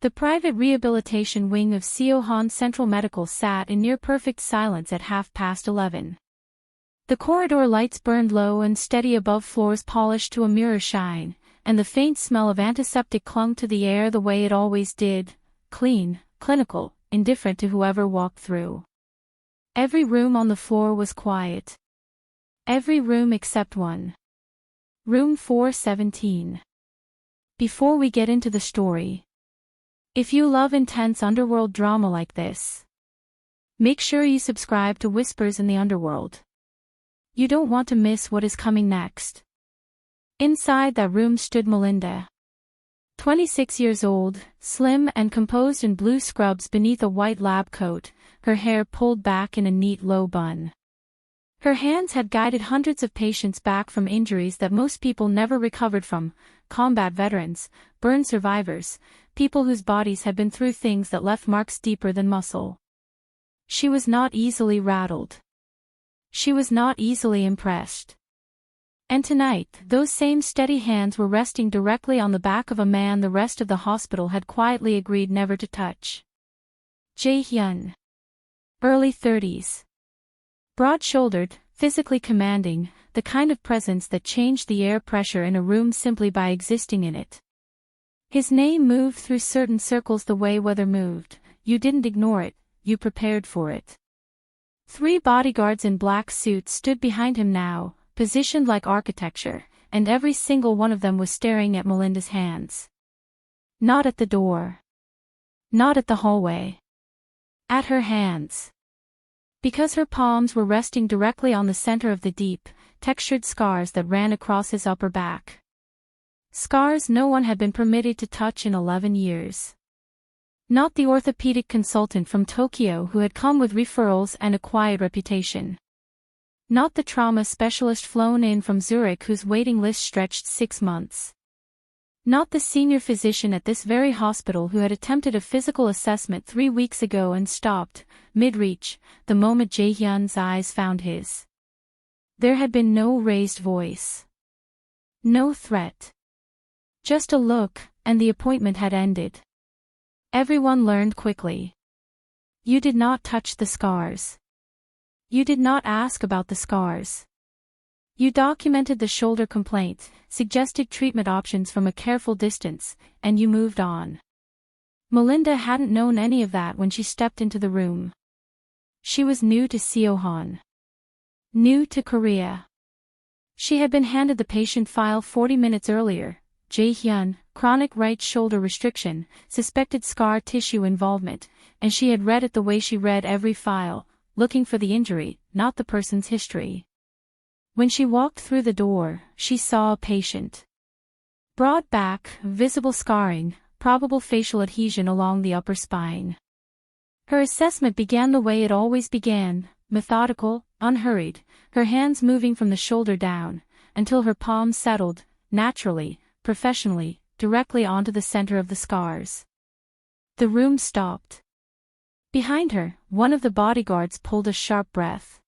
The private rehabilitation wing of Seohan Central Medical sat in near-perfect silence at 11:30. The corridor lights burned low and steady above floors polished to a mirror shine, and the faint smell of antiseptic clung to the air the way it always did, clean, clinical, indifferent to whoever walked through. Every room on the floor was quiet. Every room except one. Room 417. Before we get into the story, if you love intense underworld drama like this, make sure you subscribe to Whispers in the Underworld. You don't want to miss what is coming next. Inside that room stood Melinda. 26 years old, slim and composed in blue scrubs beneath a white lab coat, her hair pulled back in a neat low bun. Her hands had guided hundreds of patients back from injuries that most people never recovered from: combat veterans, burn survivors, people whose bodies had been through things that left marks deeper than muscle. She was not easily rattled. She was not easily impressed. And tonight, those same steady hands were resting directly on the back of a man the rest of the hospital had quietly agreed never to touch. Jae-hyun. Early 30s. Broad-shouldered, physically commanding, the kind of presence that changed the air pressure in a room simply by existing in it. His name moved through certain circles the way weather moved. You didn't ignore it, you prepared for it. 3 bodyguards in black suits stood behind him now, positioned like architecture, and every single one of them was staring at Melinda's hands. Not at the door. Not at the hallway. At her hands. Because her palms were resting directly on the center of the deep, textured scars that ran across his upper back. Scars no one had been permitted to touch in 11 years. Not the orthopedic consultant from Tokyo who had come with referrals and a quiet reputation. Not the trauma specialist flown in from Zurich whose waiting list stretched 6 months. Not the senior physician at this very hospital who had attempted a physical assessment 3 weeks ago and stopped, mid-reach, the moment Jae-hyun's eyes found his. There had been no raised voice. No threat. Just a look, and the appointment had ended. Everyone learned quickly. You did not touch the scars. You did not ask about the scars. You documented the shoulder complaint, suggested treatment options from a careful distance, and you moved on. Melinda hadn't known any of that when she stepped into the room. She was new to Seohan. New to Korea. She had been handed the patient file 40 minutes earlier. Jae-hyun, chronic right shoulder restriction, suspected scar tissue involvement, and she had read it the way she read every file, looking for the injury, not the person's history. When she walked through the door, she saw a patient. Broad back, visible scarring, probable facial adhesion along the upper spine. Her assessment began the way it always began, methodical, unhurried, her hands moving from the shoulder down, until her palms settled, naturally, professionally, directly onto the center of the scars. The room stopped. Behind her, one of the bodyguards pulled a sharp breath.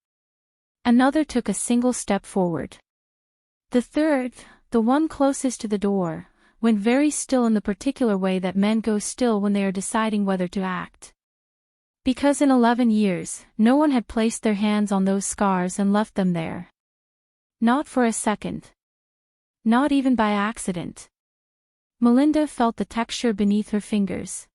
Another took a single step forward. The third, the one closest to the door, went very still in the particular way that men go still when they are deciding whether to act. Because in 11 years, no one had placed their hands on those scars and left them there. Not for a second. Not even by accident. Melinda felt the texture beneath her fingers.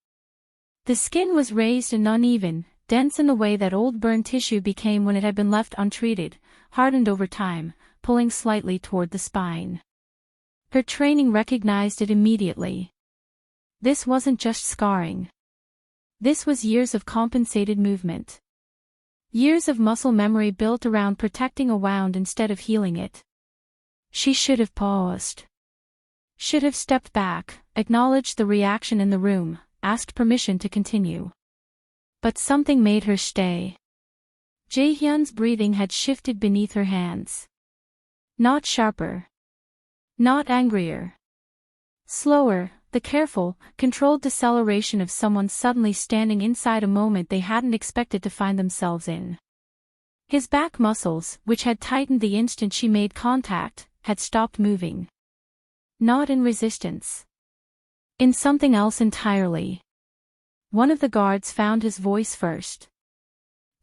The skin was raised and uneven, dense in the way that old burned tissue became when it had been left untreated, hardened over time, pulling slightly toward the spine. Her training recognized it immediately. This wasn't just scarring. This was years of compensated movement. Years of muscle memory built around protecting a wound instead of healing it. She should have paused. Should have stepped back, acknowledged the reaction in the room, asked permission to continue. But something made her stay. Jae-hyun's breathing had shifted beneath her hands. Not sharper. Not angrier. Slower, the careful, controlled deceleration of someone suddenly standing inside a moment they hadn't expected to find themselves in. His back muscles, which had tightened the instant she made contact, had stopped moving. Not in resistance. In something else entirely. One of the guards found his voice first.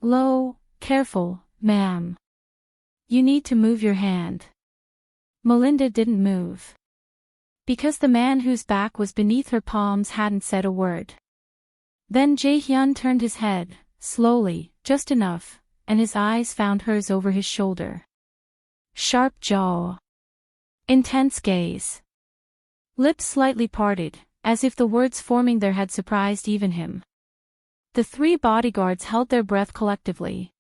"Low, careful, ma'am. You need to move your hand." Melinda didn't move. Because the man whose back was beneath her palms hadn't said a word. Then Jae-hyun turned his head, slowly, just enough, and his eyes found hers over his shoulder. Sharp jaw. Intense gaze. Lips slightly parted, as if the words forming there had surprised even him. The three bodyguards held their breath collectively.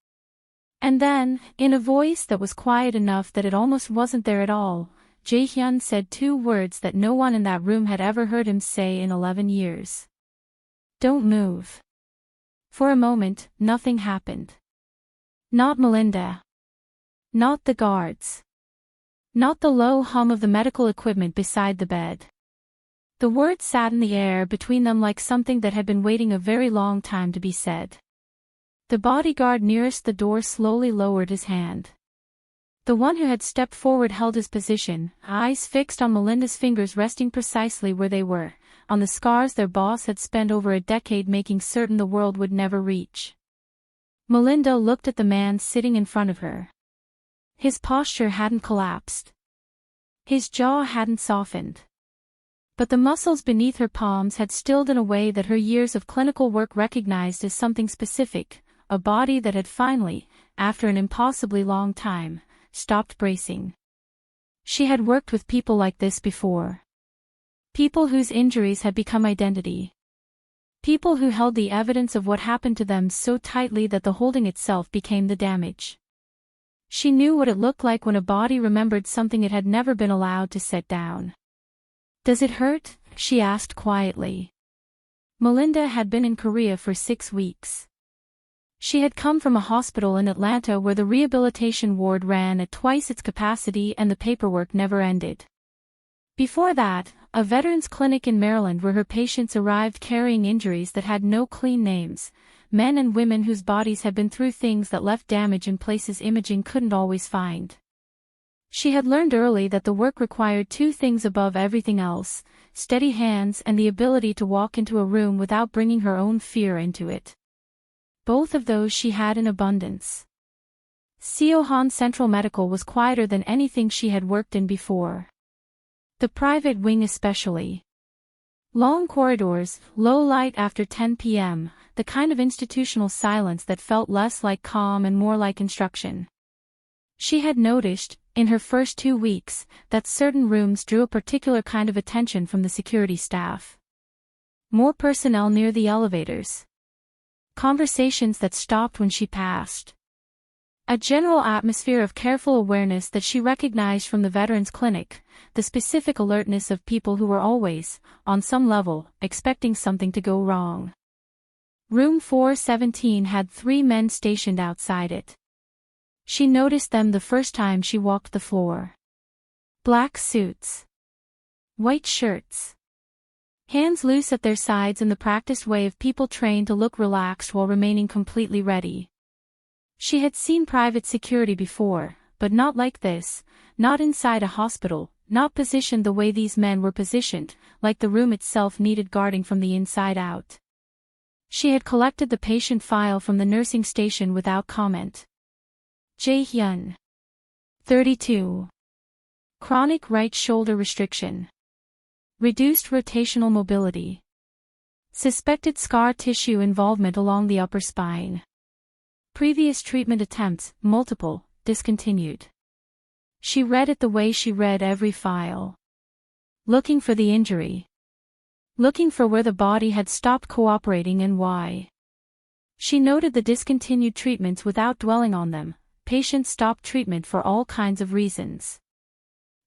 And then, in a voice that was quiet enough that it almost wasn't there at all, Jae-hyun said two words that no one in that room had ever heard him say in 11 years. "Don't move." For a moment, nothing happened. Not Melinda. Not the guards. Not the low hum of the medical equipment beside the bed. The words sat in the air between them like something that had been waiting a very long time to be said. The bodyguard nearest the door slowly lowered his hand. The one who had stepped forward held his position, eyes fixed on Melinda's fingers resting precisely where they were, on the scars their boss had spent over a decade making certain the world would never reach. Melinda looked at the man sitting in front of her. His posture hadn't collapsed. His jaw hadn't softened. But the muscles beneath her palms had stilled in a way that her years of clinical work recognized as something specific, a body that had finally, after an impossibly long time, stopped bracing. She had worked with people like this before. People whose injuries had become identity. People who held the evidence of what happened to them so tightly that the holding itself became the damage. She knew what it looked like when a body remembered something it had never been allowed to set down. "Does it hurt?" she asked quietly. Melinda had been in Korea for 6 weeks. She had come from a hospital in Atlanta where the rehabilitation ward ran at twice its capacity and the paperwork never ended. Before that, a veterans clinic in Maryland where her patients arrived carrying injuries that had no clean names, men and women whose bodies had been through things that left damage in places imaging couldn't always find. She had learned early that the work required two things above everything else: steady hands and the ability to walk into a room without bringing her own fear into it. Both of those she had in abundance. Seohan Central Medical was quieter than anything she had worked in before. The private wing especially. Long corridors, low light after 10 p.m., the kind of institutional silence that felt less like calm and more like instruction. She had noticed, in her first 2 weeks, that certain rooms drew a particular kind of attention from the security staff. More personnel near the elevators. Conversations that stopped when she passed. A general atmosphere of careful awareness that she recognized from the veterans clinic, the specific alertness of people who were always, on some level, expecting something to go wrong. Room 417 had 3 men stationed outside it. She noticed them the first time she walked the floor. Black suits. White shirts. Hands loose at their sides in the practiced way of people trained to look relaxed while remaining completely ready. She had seen private security before, but not like this, not inside a hospital, not positioned the way these men were positioned, like the room itself needed guarding from the inside out. She had collected the patient file from the nursing station without comment. Jae-hyun. 32. Chronic right shoulder restriction. Reduced rotational mobility. Suspected scar tissue involvement along the upper spine. Previous treatment attempts, multiple, discontinued. She read it the way she read every file. Looking for the injury. Looking for where the body had stopped cooperating and why. She noted the discontinued treatments without dwelling on them. Patients stopped treatment for all kinds of reasons.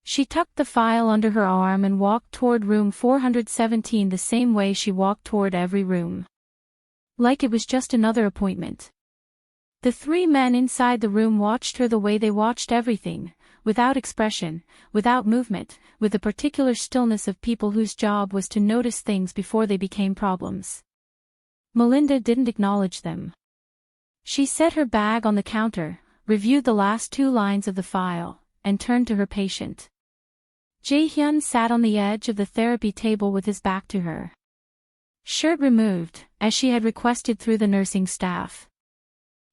She tucked the file under her arm and walked toward room 417 the same way she walked toward every room. Like it was just another appointment. The 3 men inside the room watched her the way they watched everything, without expression, without movement, with the particular stillness of people whose job was to notice things before they became problems. Melinda didn't acknowledge them. She set her bag on the counter, reviewed the last 2 lines of the file, and turned to her patient. Jae-hyun sat on the edge of the therapy table with his back to her. Shirt removed, as she had requested through the nursing staff.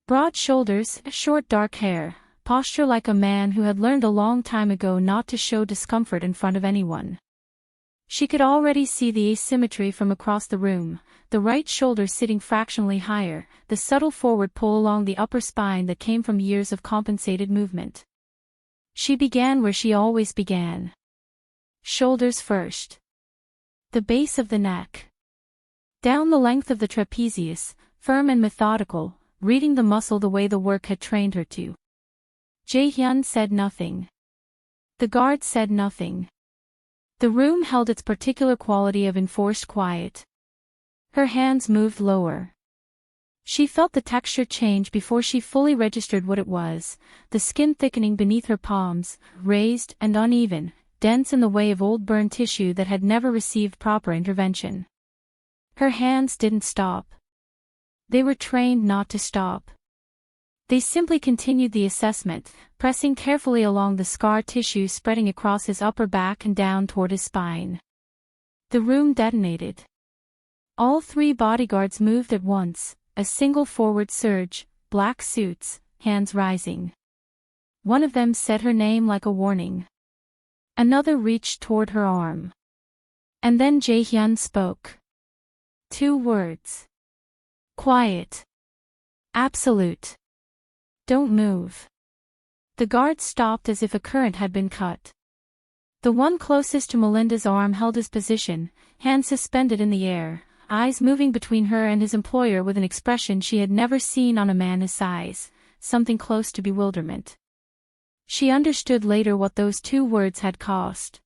Broad shoulders, short dark hair, posture like a man who had learned a long time ago not to show discomfort in front of anyone. She could already see the asymmetry from across the room, the right shoulder sitting fractionally higher, the subtle forward pull along the upper spine that came from years of compensated movement. She began where she always began. Shoulders first. The base of the neck. Down the length of the trapezius, firm and methodical, reading the muscle the way the work had trained her to. Jae-hyun said nothing. The guard said nothing. The room held its particular quality of enforced quiet. Her hands moved lower. She felt the texture change before she fully registered what it was, the skin thickening beneath her palms, raised and uneven, dense in the way of old burned tissue that had never received proper intervention. Her hands didn't stop. They were trained not to stop. They simply continued the assessment, pressing carefully along the scar tissue spreading across his upper back and down toward his spine. The room detonated. All three bodyguards moved at once, a single forward surge, black suits, hands rising. One of them said her name like a warning. Another reached toward her arm. And then Jae-hyun spoke. 2 words. Quiet. Absolute. Don't move. The guard stopped as if a current had been cut. The one closest to Melinda's arm held his position, hands suspended in the air, eyes moving between her and his employer with an expression she had never seen on a man his size, something close to bewilderment. She understood later what those 2 words had cost.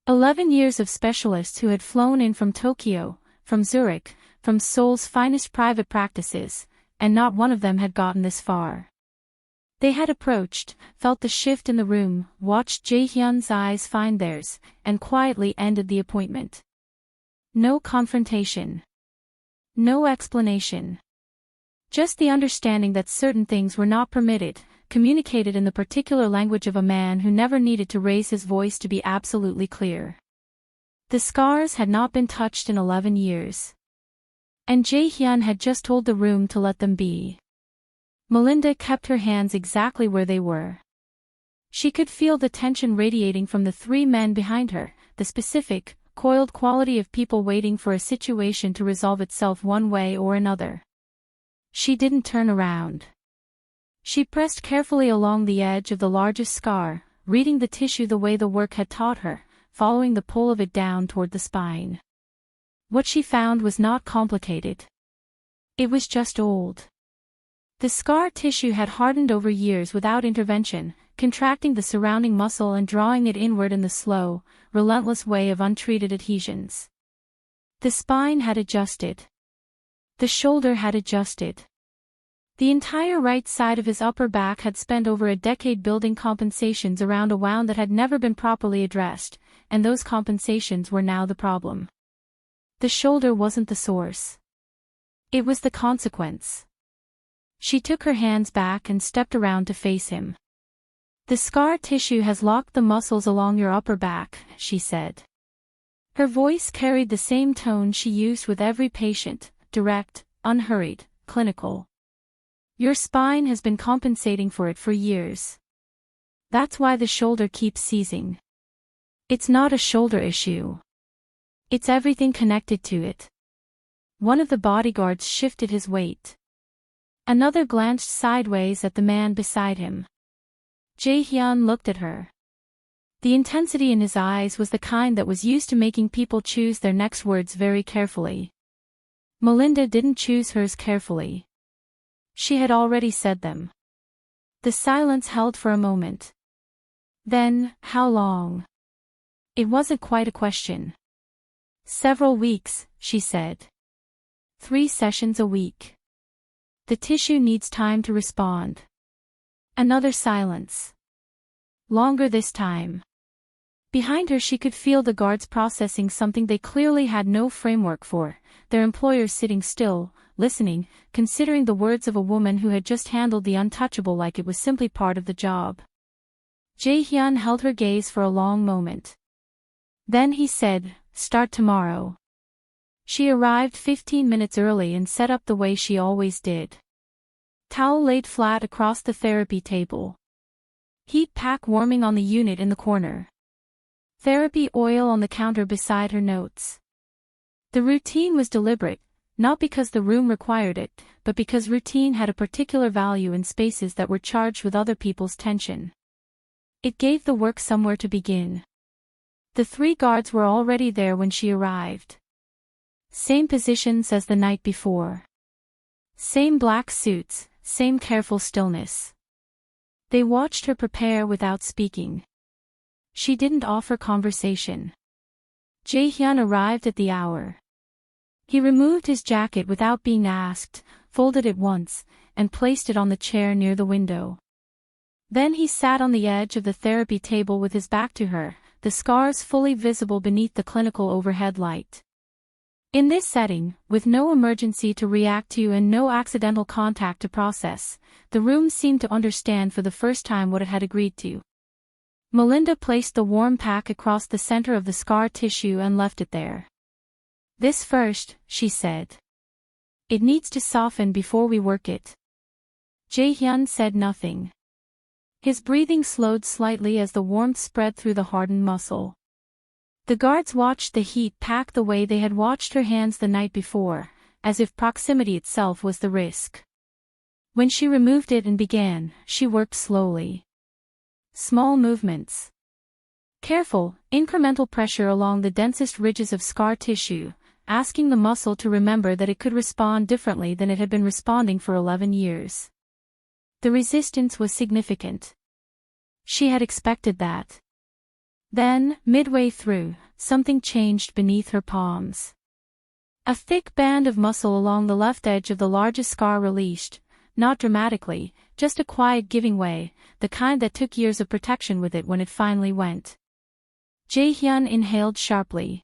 11 years of specialists who had flown in from Tokyo, from Zurich, from Seoul's finest private practices, and not one of them had gotten this far. They had approached, felt the shift in the room, watched Jae-hyun's eyes find theirs, and quietly ended the appointment. No confrontation. No explanation. Just the understanding that certain things were not permitted, communicated in the particular language of a man who never needed to raise his voice to be absolutely clear. The scars had not been touched in 11 years. And Jae-hyun had just told the room to let them be. Melinda kept her hands exactly where they were. She could feel the tension radiating from the 3 men behind her, the specific, coiled quality of people waiting for a situation to resolve itself one way or another. She didn't turn around. She pressed carefully along the edge of the largest scar, reading the tissue the way the work had taught her, following the pull of it down toward the spine. What she found was not complicated. It was just old. The scar tissue had hardened over years without intervention, contracting the surrounding muscle and drawing it inward in the slow, relentless way of untreated adhesions. The spine had adjusted. The shoulder had adjusted. The entire right side of his upper back had spent over a decade building compensations around a wound that had never been properly addressed, and those compensations were now the problem. The shoulder wasn't the source. It was the consequence. She took her hands back and stepped around to face him. The scar tissue has locked the muscles along your upper back, she said. Her voice carried the same tone she used with every patient, direct, unhurried, clinical. Your spine has been compensating for it for years. That's why the shoulder keeps seizing. It's not a shoulder issue. It's everything connected to it. One of the bodyguards shifted his weight. Another glanced sideways at the man beside him. Jae-hyun looked at her. The intensity in his eyes was the kind that was used to making people choose their next words very carefully. Melinda didn't choose hers carefully. She had already said them. The silence held for a moment. Then, how long? It wasn't quite a question. Several weeks, she said. 3 sessions a week. The tissue needs time to respond. Another silence. Longer this time. Behind her she could feel the guards processing something they clearly had no framework for, their employers sitting still, listening, considering the words of a woman who had just handled the untouchable like it was simply part of the job. Jae-hyun held her gaze for a long moment. Then he said, "Start tomorrow." She arrived 15 minutes early and set up the way she always did. Towel laid flat across the therapy table. Heat pack warming on the unit in the corner. Therapy oil on the counter beside her notes. The routine was deliberate, not because the room required it, but because routine had a particular value in spaces that were charged with other people's tension. It gave the work somewhere to begin. The 3 guards were already there when she arrived. Same positions as the night before. Same black suits, same careful stillness. They watched her prepare without speaking. She didn't offer conversation. Jae-hyun arrived at the hour. He removed his jacket without being asked, folded it once, and placed it on the chair near the window. Then he sat on the edge of the therapy table with his back to her, the scars fully visible beneath the clinical overhead light. In this setting, with no emergency to react to and no accidental contact to process, the room seemed to understand for the first time what it had agreed to. Melinda placed the warm pack across the center of the scar tissue and left it there. "This first," she said. "It needs to soften before we work it." Jae-hyun said nothing. His breathing slowed slightly as the warmth spread through the hardened muscle. The guards watched the heat pack the way they had watched her hands the night before, as if proximity itself was the risk. When she removed it and began, she worked slowly. Small movements. Careful, incremental pressure along the densest ridges of scar tissue, asking the muscle to remember that it could respond differently than it had been responding for 11 years. The resistance was significant. She had expected that. Then, midway through, something changed beneath her palms. A thick band of muscle along the left edge of the largest scar released, not dramatically, just a quiet giving way, the kind that took years of protection with it when it finally went. Jae-hyun inhaled sharply.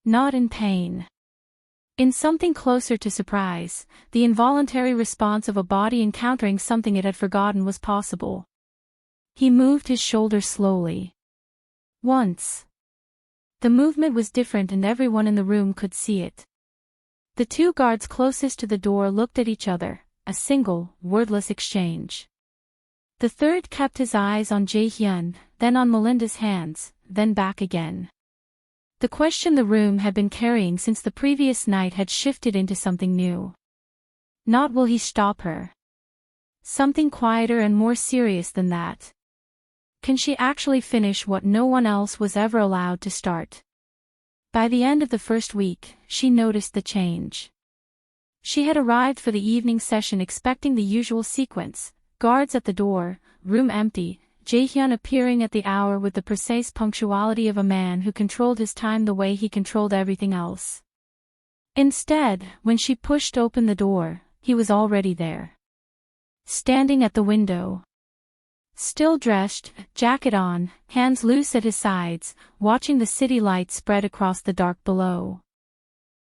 Not in pain. In something closer to surprise, the involuntary response of a body encountering something it had forgotten was possible. He moved his shoulder slowly. Once. The movement was different and everyone in the room could see it. The 2 guards closest to the door looked at each other, a single, wordless exchange. The 3rd kept his eyes on Jae-hyun, then on Melinda's hands, then back again. The question the room had been carrying since the previous night had shifted into something new. Not will he stop her. Something quieter and more serious than that. Can she actually finish what no one else was ever allowed to start? By the end of the first week, she noticed the change. She had arrived for the evening session expecting the usual sequence, guards at the door, room empty, Jae-hyun appearing at the hour with the precise punctuality of a man who controlled his time the way he controlled everything else. Instead, when she pushed open the door, he was already there. Standing at the window. Still dressed, jacket on, hands loose at his sides, watching the city lights spread across the dark below.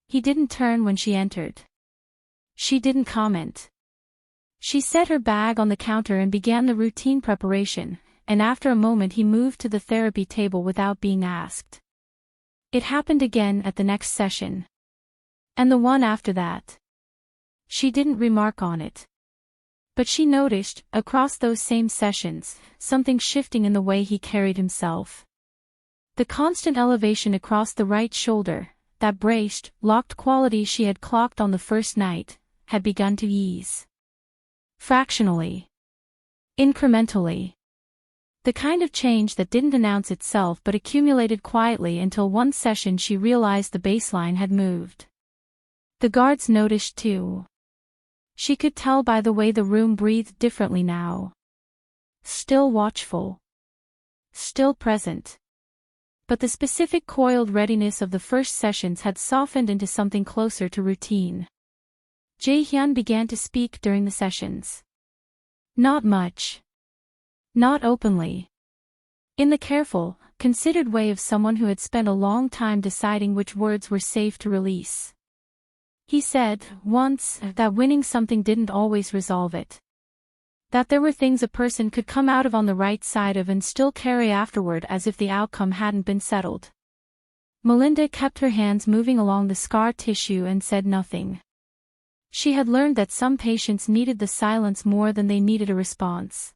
He didn't turn when she entered. She didn't comment. She set her bag on the counter and began the routine preparation, and after a moment he moved to the therapy table without being asked. It happened again at the next session. And the one after that. She didn't remark on it. But she noticed, across those same sessions, something shifting in the way he carried himself. The constant elevation across the right shoulder, that braced, locked quality she had clocked on the first night, had begun to ease. Fractionally. Incrementally. The kind of change that didn't announce itself but accumulated quietly until one session she realized the baseline had moved. The guards noticed too. She could tell by the way the room breathed differently now. Still watchful. Still present. But the specific coiled readiness of the first sessions had softened into something closer to routine. Jae-hyun began to speak during the sessions. Not much. Not openly. In the careful, considered way of someone who had spent a long time deciding which words were safe to release. He said, once, that winning something didn't always resolve it. That there were things a person could come out of on the right side of and still carry afterward as if the outcome hadn't been settled. Melinda kept her hands moving along the scar tissue and said nothing. She had learned that some patients needed the silence more than they needed a response.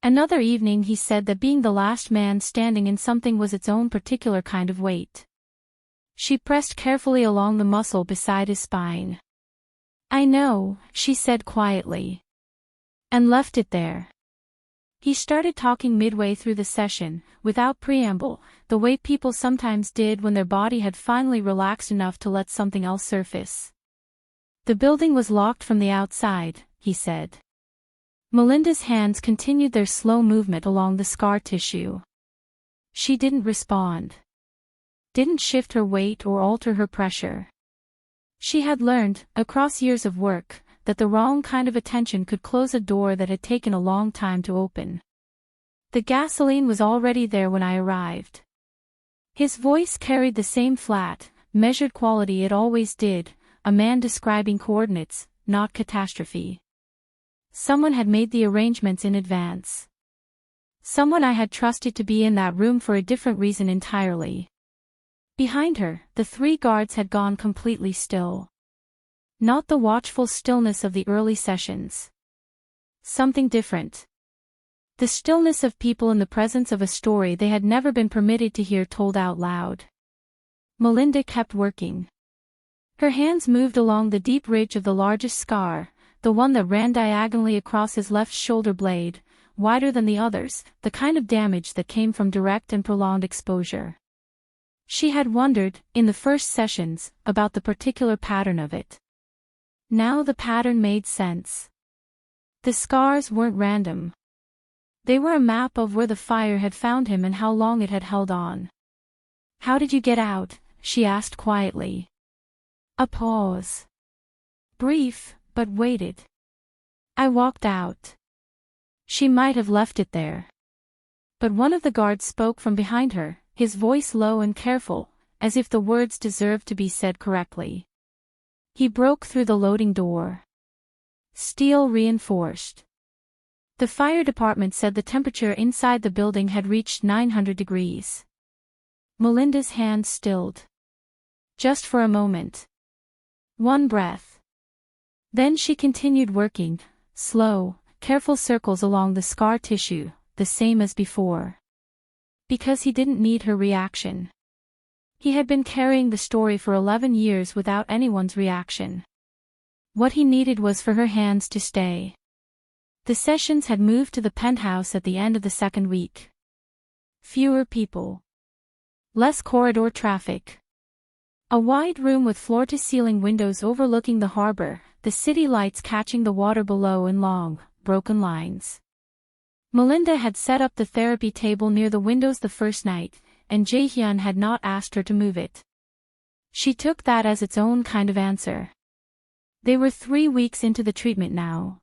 Another evening he said that being the last man standing in something was its own particular kind of weight. She pressed carefully along the muscle beside his spine. "I know," she said quietly. And left it there. He started talking midway through the session, without preamble, the way people sometimes did when their body had finally relaxed enough to let something else surface. "The building was locked from the outside," he said. Melinda's hands continued their slow movement along the scar tissue. She didn't respond. Didn't shift her weight or alter her pressure. She had learned, across years of work, that the wrong kind of attention could close a door that had taken a long time to open. "The gasoline was already there when I arrived." His voice carried the same flat, measured quality it always did, a man describing coordinates, not catastrophe. Someone had made the arrangements in advance. Someone I had trusted to be in that room for a different reason entirely. Behind her, the 3 guards had gone completely still. Not the watchful stillness of the early sessions. Something different. The stillness of people in the presence of a story they had never been permitted to hear told out loud. Melinda kept working. Her hands moved along the deep ridge of the largest scar, the one that ran diagonally across his left shoulder blade, wider than the others, the kind of damage that came from direct and prolonged exposure. She had wondered, in the first sessions, about the particular pattern of it. Now the pattern made sense. The scars weren't random. They were a map of where the fire had found him and how long it had held on. "How did you get out?" she asked quietly. A pause. Brief, but waited. "I walked out." She might have left it there. But one of the guards spoke from behind her, his voice low and careful, as if the words deserved to be said correctly. He broke through the loading door. Steel reinforced. The fire department said the temperature inside the building had reached 900 degrees. Melinda's hands stilled. Just for a moment. One breath. Then she continued working, slow, careful circles along the scar tissue, the same as before. Because he didn't need her reaction. He had been carrying the story for 11 years without anyone's reaction. What he needed was for her hands to stay. The sessions had moved to the penthouse at the end of the second week. Fewer people. Less corridor traffic. A wide room with floor-to-ceiling windows overlooking the harbor, the city lights catching the water below in long, broken lines. Melinda had set up the therapy table near the windows the first night, and Jae-hyun had not asked her to move it. She took that as its own kind of answer. They were 3 weeks into the treatment now.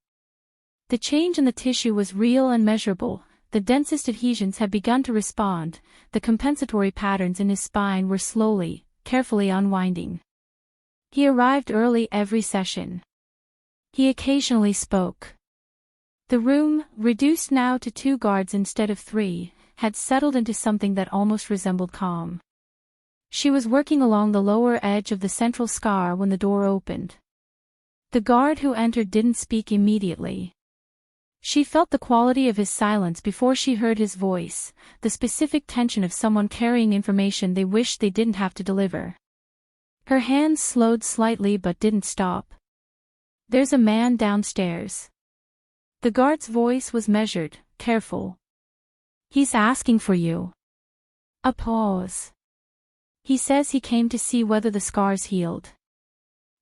The change in the tissue was real and measurable, the densest adhesions had begun to respond, the compensatory patterns in his spine were slowly, carefully unwinding. He arrived early every session. He occasionally spoke. The room, reduced now to 2 guards instead of 3, had settled into something that almost resembled calm. She was working along the lower edge of the central scar when the door opened. The guard who entered didn't speak immediately. She felt the quality of his silence before she heard his voice, the specific tension of someone carrying information they wished they didn't have to deliver. Her hands slowed slightly but didn't stop. "There's a man downstairs." The guard's voice was measured, careful. "He's asking for you." A pause. "He says he came to see whether the scars healed."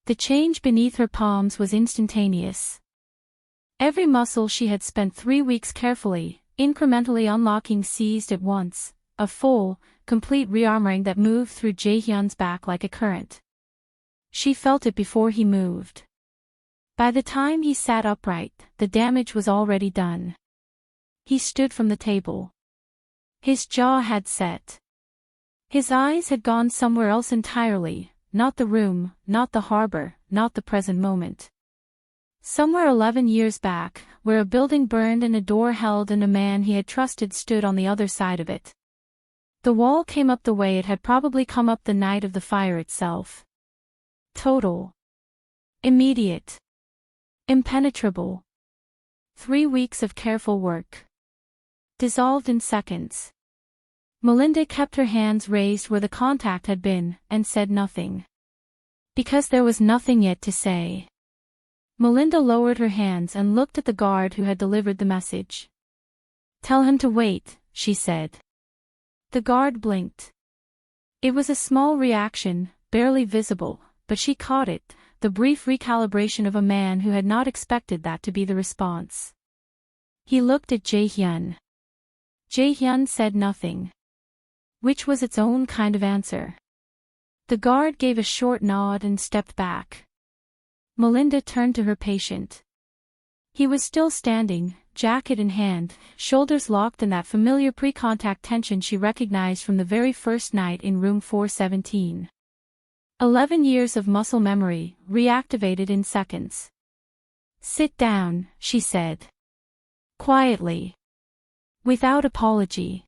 The change beneath her palms was instantaneous. Every muscle she had spent 3 weeks carefully, incrementally unlocking seized at once, a full, complete rearmoring that moved through Jae-hyun's back like a current. She felt it before he moved. By the time he sat upright, the damage was already done. He stood from the table. His jaw had set. His eyes had gone somewhere else entirely, not the room, not the harbor, not the present moment. Somewhere 11 years back, where a building burned and a door held and a man he had trusted stood on the other side of it. The wall came up the way it had probably come up the night of the fire itself. Total. Immediate. Impenetrable. 3 weeks of careful work. Dissolved in seconds. Melinda kept her hands raised where the contact had been, and said nothing. Because there was nothing yet to say. Melinda lowered her hands and looked at the guard who had delivered the message. "Tell him to wait," she said. The guard blinked. It was a small reaction, barely visible, but she caught it, the brief recalibration of a man who had not expected that to be the response. He looked at Jae-hyun. Jae-hyun said nothing. Which was its own kind of answer. The guard gave a short nod and stepped back. Melinda turned to her patient. He was still standing, jacket in hand, shoulders locked in that familiar pre-contact tension she recognized from the very first night in room 417. 11 years of muscle memory, reactivated in seconds. "Sit down," she said. Quietly. Without apology.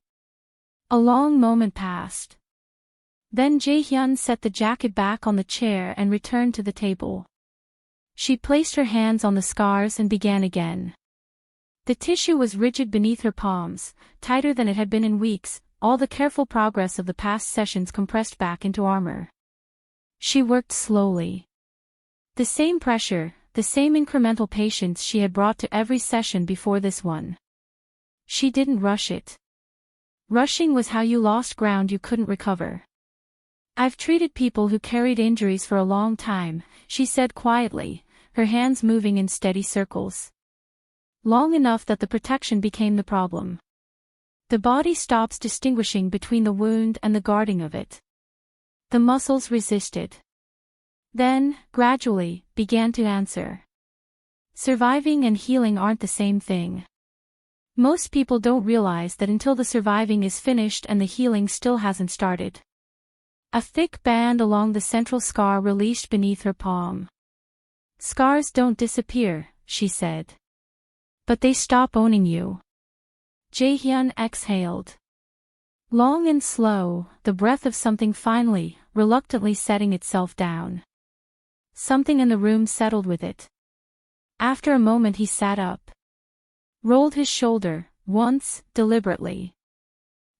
A long moment passed. Then Jae-hyun set the jacket back on the chair and returned to the table. She placed her hands on the scars and began again. The tissue was rigid beneath her palms, tighter than it had been in weeks, all the careful progress of the past sessions compressed back into armor. She worked slowly. The same pressure, the same incremental patience she had brought to every session before this one. She didn't rush it. Rushing was how you lost ground you couldn't recover. "I've treated people who carried injuries for a long time," she said quietly, her hands moving in steady circles. Long enough that the protection became the problem. The body stops distinguishing between the wound and the guarding of it. The muscles resisted. Then, gradually, began to answer. Surviving and healing aren't the same thing. Most people don't realize that until the surviving is finished and the healing still hasn't started. A thick band along the central scar released beneath her palm. "Scars don't disappear," she said. "But they stop owning you." Jae-hyun exhaled. Long and slow, the breath of something finally, reluctantly setting itself down. Something in the room settled with it. After a moment he sat up. Rolled his shoulder, once, deliberately.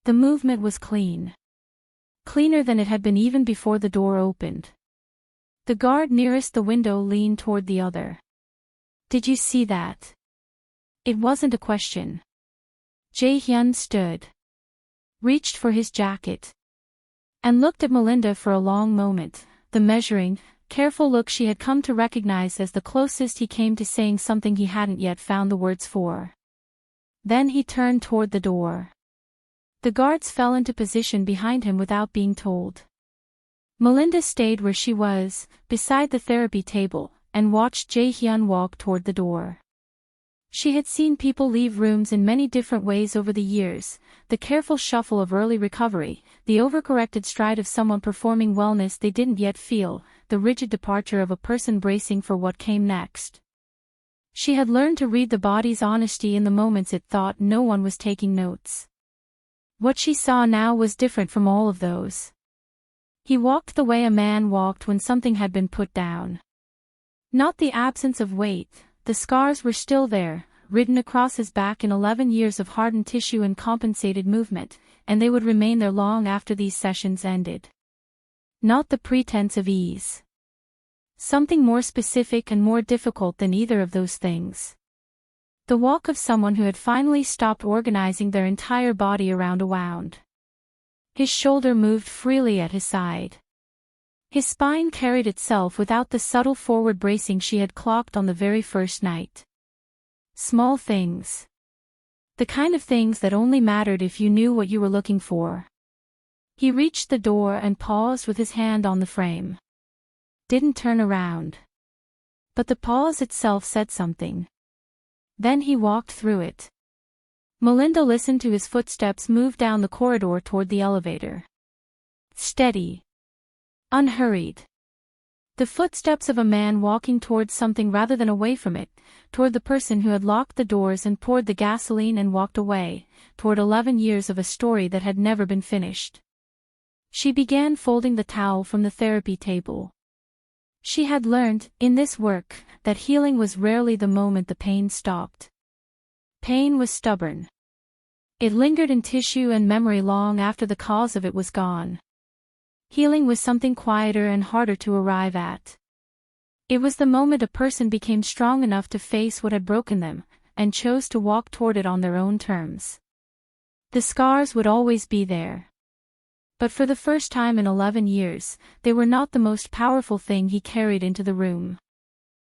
The movement was clean. Cleaner than it had been even before the door opened. The guard nearest the window leaned toward the other. "Did you see that?" It wasn't a question. Jae-hyun stood. Reached for his jacket. And looked at Melinda for a long moment, the measuring, careful look she had come to recognize as the closest he came to saying something he hadn't yet found the words for. Then he turned toward the door. The guards fell into position behind him without being told. Melinda stayed where she was, beside the therapy table, and watched Jae-hyun walk toward the door. She had seen people leave rooms in many different ways over the years, the careful shuffle of early recovery, the overcorrected stride of someone performing wellness they didn't yet feel, the rigid departure of a person bracing for what came next. She had learned to read the body's honesty in the moments it thought no one was taking notes. What she saw now was different from all of those. He walked the way a man walked when something had been put down. Not the absence of weight, the scars were still there, written across his back in 11 years of hardened tissue and compensated movement, and they would remain there long after these sessions ended. Not the pretense of ease. Something more specific and more difficult than either of those things. The walk of someone who had finally stopped organizing their entire body around a wound. His shoulder moved freely at his side. His spine carried itself without the subtle forward bracing she had clocked on the very first night. Small things. The kind of things that only mattered if you knew what you were looking for. He reached the door and paused with his hand on the frame. Didn't turn around. But the pause itself said something. Then he walked through it. Melinda listened to his footsteps move down the corridor toward the elevator. Steady. Unhurried. The footsteps of a man walking towards something rather than away from it, toward the person who had locked the doors and poured the gasoline and walked away, toward 11 years of a story that had never been finished. She began folding the towel from the therapy table. She had learned, in this work, that healing was rarely the moment the pain stopped. Pain was stubborn. It lingered in tissue and memory long after the cause of it was gone. Healing was something quieter and harder to arrive at. It was the moment a person became strong enough to face what had broken them, and chose to walk toward it on their own terms. The scars would always be there. But for the first time in 11 years, they were not the most powerful thing he carried into the room.